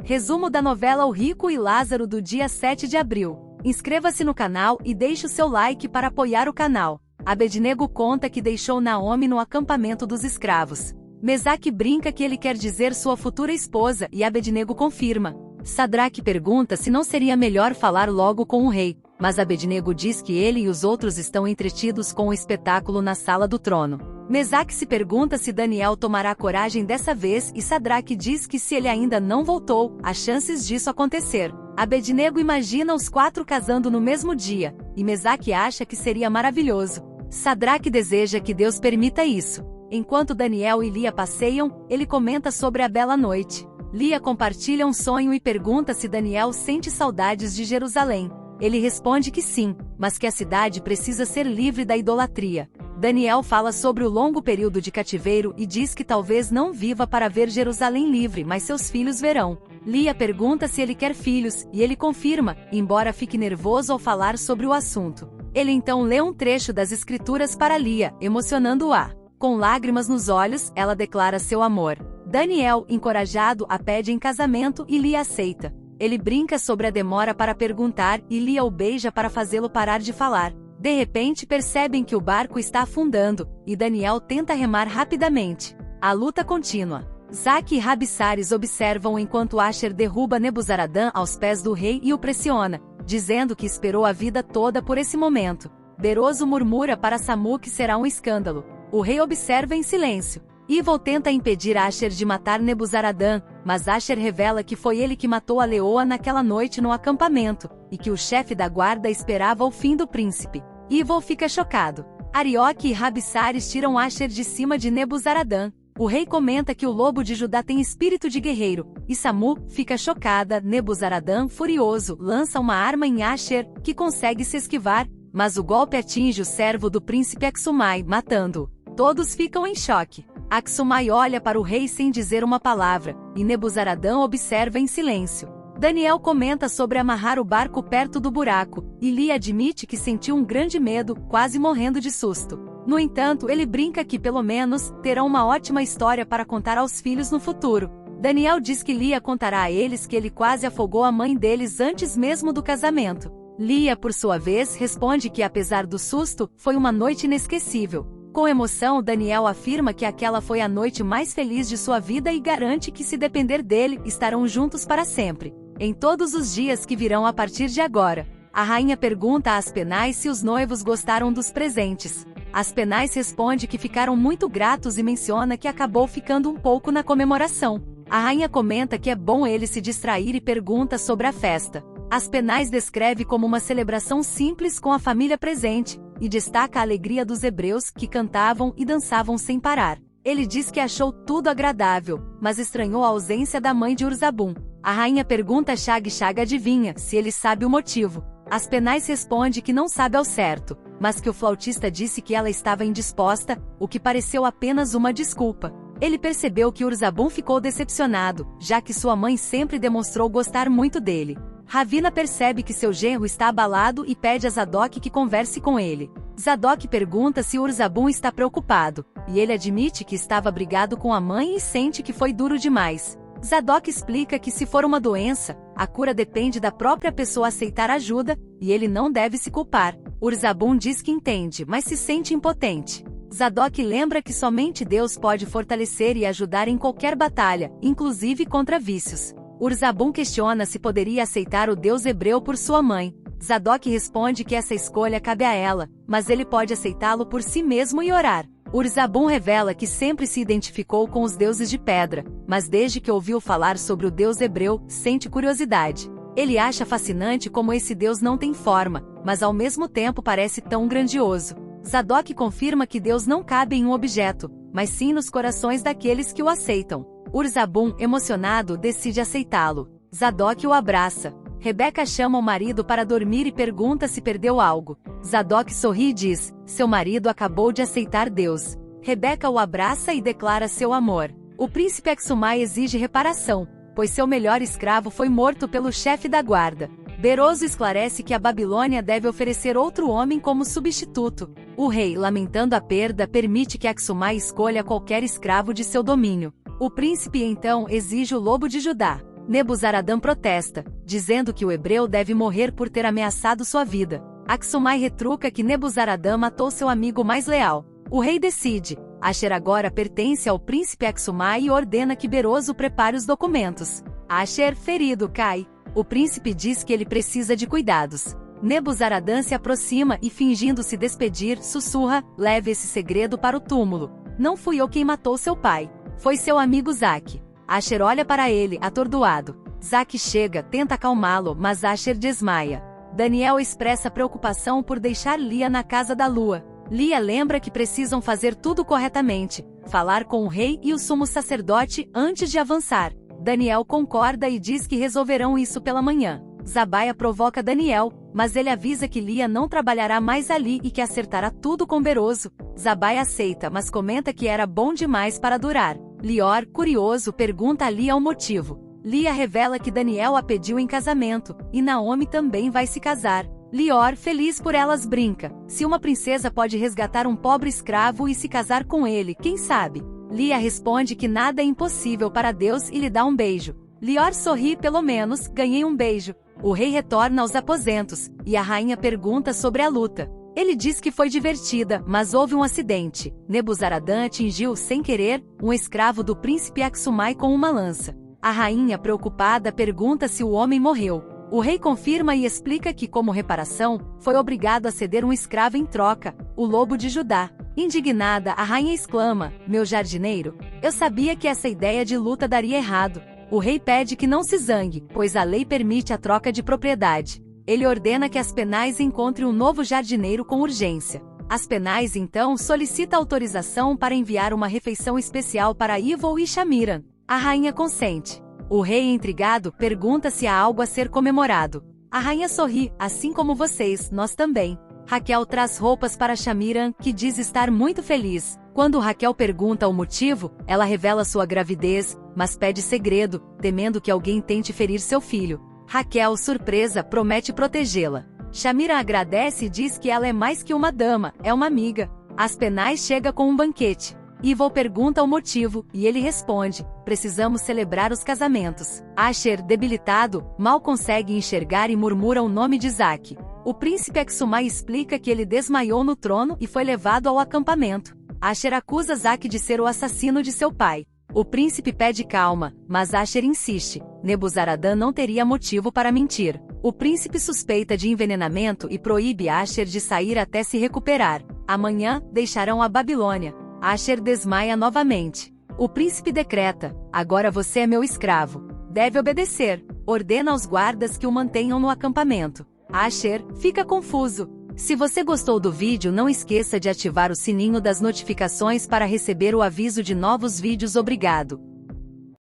Resumo da novela O Rico e Lázaro do dia 7 de abril. Inscreva-se no canal e deixe o seu like para apoiar o canal. Abednego conta que deixou Naomi no acampamento dos escravos. Mesaque brinca que ele quer dizer sua futura esposa e Abednego confirma. Sadraque pergunta se não seria melhor falar logo com o rei, mas Abednego diz que ele e os outros estão entretidos com o espetáculo na sala do trono. Mesaque se pergunta se Daniel tomará coragem dessa vez e Sadraque diz que se ele ainda não voltou, há chances disso acontecer. Abednego imagina os quatro casando no mesmo dia, e Mesaque acha que seria maravilhoso. Sadraque deseja que Deus permita isso. Enquanto Daniel e Lia passeiam, ele comenta sobre a bela noite. Lia compartilha um sonho e pergunta se Daniel sente saudades de Jerusalém. Ele responde que sim, mas que a cidade precisa ser livre da idolatria. Daniel fala sobre o longo período de cativeiro e diz que talvez não viva para ver Jerusalém livre, mas seus filhos verão. Lia pergunta se ele quer filhos, e ele confirma, embora fique nervoso ao falar sobre o assunto. Ele então lê um trecho das Escrituras para Lia, emocionando-a. Com lágrimas nos olhos, ela declara seu amor. Daniel, encorajado, a pede em casamento e Lia aceita. Ele brinca sobre a demora para perguntar e Lia o beija para fazê-lo parar de falar. De repente percebem que o barco está afundando, e Daniel tenta remar rapidamente. A luta continua. Zaque e Rabissares observam enquanto Asher derruba Nebuzaradã aos pés do rei e o pressiona, dizendo que esperou a vida toda por esse momento. Beroso murmura para Samu que será um escândalo. O rei observa em silêncio. Ivol tenta impedir Asher de matar Nebuzaradã, mas Asher revela que foi ele que matou a leoa naquela noite no acampamento, e que o chefe da guarda esperava o fim do príncipe. Ivol fica chocado. Arioque e Rabissares tiram Asher de cima de Nebuzaradã. O rei comenta que o lobo de Judá tem espírito de guerreiro, e Samu fica chocada. Nebuzaradã, furioso, lança uma arma em Asher, que consegue se esquivar, mas o golpe atinge o servo do príncipe Axumai, matando-o. Todos ficam em choque. Axumai olha para o rei sem dizer uma palavra, e Nebuzaradã observa em silêncio. Daniel comenta sobre amarrar o barco perto do buraco, e Lia admite que sentiu um grande medo, quase morrendo de susto. No entanto, ele brinca que, pelo menos, terão uma ótima história para contar aos filhos no futuro. Daniel diz que Lia contará a eles que ele quase afogou a mãe deles antes mesmo do casamento. Lia, por sua vez, responde que, apesar do susto, foi uma noite inesquecível. Com emoção, Daniel afirma que aquela foi a noite mais feliz de sua vida e garante que, se depender dele, estarão juntos para sempre. Em todos os dias que virão a partir de agora. A rainha pergunta a Aspenais se os noivos gostaram dos presentes. Aspenais responde que ficaram muito gratos e menciona que acabou ficando um pouco na comemoração. A rainha comenta que é bom ele se distrair e pergunta sobre a festa. Aspenais descreve como uma celebração simples com a família presente, e destaca a alegria dos hebreus que cantavam e dançavam sem parar. Ele diz que achou tudo agradável, mas estranhou a ausência da mãe de Urzabum. A rainha pergunta a Shag adivinha se ele sabe o motivo. Aspenais responde que não sabe ao certo, mas que o flautista disse que ela estava indisposta, o que pareceu apenas uma desculpa. Ele percebeu que Urzabum ficou decepcionado, já que sua mãe sempre demonstrou gostar muito dele. Ravina percebe que seu genro está abalado e pede a Zadok que converse com ele. Zadok pergunta se Urzabum está preocupado, e ele admite que estava brigado com a mãe e sente que foi duro demais. Zadok explica que se for uma doença, a cura depende da própria pessoa aceitar ajuda, e ele não deve se culpar. Urzabum diz que entende, mas se sente impotente. Zadok lembra que somente Deus pode fortalecer e ajudar em qualquer batalha, inclusive contra vícios. Urzabum questiona se poderia aceitar o Deus hebreu por sua mãe. Zadok responde que essa escolha cabe a ela, mas ele pode aceitá-lo por si mesmo e orar. Urzabum revela que sempre se identificou com os deuses de pedra, mas desde que ouviu falar sobre o Deus hebreu, sente curiosidade. Ele acha fascinante como esse Deus não tem forma, mas ao mesmo tempo parece tão grandioso. Zadok confirma que Deus não cabe em um objeto, mas sim nos corações daqueles que o aceitam. Urzabum, emocionado, decide aceitá-lo. Zadok o abraça. Rebeca chama o marido para dormir e pergunta se perdeu algo. Zadok sorri e diz: seu marido acabou de aceitar Deus. Rebeca o abraça e declara seu amor. O príncipe Axumai exige reparação, pois seu melhor escravo foi morto pelo chefe da guarda. Beroso esclarece que a Babilônia deve oferecer outro homem como substituto. O rei, lamentando a perda, permite que Axumai escolha qualquer escravo de seu domínio. O príncipe então exige o lobo de Judá. Nebuzaradã protesta, dizendo que o hebreu deve morrer por ter ameaçado sua vida. Axumai retruca que Nebuzaradã matou seu amigo mais leal. O rei decide. Asher agora pertence ao príncipe Axumai e ordena que Beroso prepare os documentos. Asher, ferido, cai. O príncipe diz que ele precisa de cuidados. Nebuzaradã se aproxima e, fingindo se despedir, sussurra: leve esse segredo para o túmulo. Não fui eu quem matou seu pai. Foi seu amigo Zaque. Asher olha para ele, atordoado. Zaque chega, tenta acalmá-lo, mas Asher desmaia. Daniel expressa preocupação por deixar Lia na casa da lua. Lia lembra que precisam fazer tudo corretamente, falar com o rei e o sumo sacerdote antes de avançar. Daniel concorda e diz que resolverão isso pela manhã. Zabaia provoca Daniel, mas ele avisa que Lia não trabalhará mais ali e que acertará tudo com Beroso. Zabaia aceita, mas comenta que era bom demais para durar. Lior, curioso, pergunta a Lia o motivo. Lia revela que Daniel a pediu em casamento, e Naomi também vai se casar. Lior, feliz por elas, brinca. Se uma princesa pode resgatar um pobre escravo e se casar com ele, quem sabe? Lia responde que nada é impossível para Deus e lhe dá um beijo. Lior sorri: pelo menos, ganhei um beijo. O rei retorna aos aposentos, e a rainha pergunta sobre a luta. Ele diz que foi divertida, mas houve um acidente. Nebuzaradã atingiu, sem querer, um escravo do príncipe Axumai com uma lança. A rainha, preocupada, pergunta se o homem morreu. O rei confirma e explica que, como reparação, foi obrigado a ceder um escravo em troca, o lobo de Judá. Indignada, a rainha exclama: meu jardineiro, eu sabia que essa ideia de luta daria errado. O rei pede que não se zangue, pois a lei permite a troca de propriedade. Ele ordena que as Penais encontrem um novo jardineiro com urgência. As Penais então solicita autorização para enviar uma refeição especial para Ivol e Shamiran. A rainha consente. O rei, intrigado, pergunta se há algo a ser comemorado. A rainha sorri: assim como vocês, nós também. Raquel traz roupas para Shamiran, que diz estar muito feliz. Quando Raquel pergunta o motivo, ela revela sua gravidez, mas pede segredo, temendo que alguém tente ferir seu filho. Raquel, surpresa, promete protegê-la. Shamiran agradece e diz que ela é mais que uma dama, é uma amiga. As Penais chega com um banquete. Ivol pergunta o motivo, e ele responde: precisamos celebrar os casamentos. Asher, debilitado, mal consegue enxergar e murmura o nome de Zaque. O príncipe Axumai explica que ele desmaiou no trono e foi levado ao acampamento. Asher acusa Zaque de ser o assassino de seu pai. O príncipe pede calma, mas Asher insiste. Nebuzaradã não teria motivo para mentir. O príncipe suspeita de envenenamento e proíbe Asher de sair até se recuperar. Amanhã, deixarão a Babilônia. Asher desmaia novamente. O príncipe decreta: agora você é meu escravo. Deve obedecer. Ordena aos guardas que o mantenham no acampamento. Asher fica confuso. Se você gostou do vídeo, não esqueça de ativar o sininho das notificações para receber o aviso de novos vídeos. Obrigado.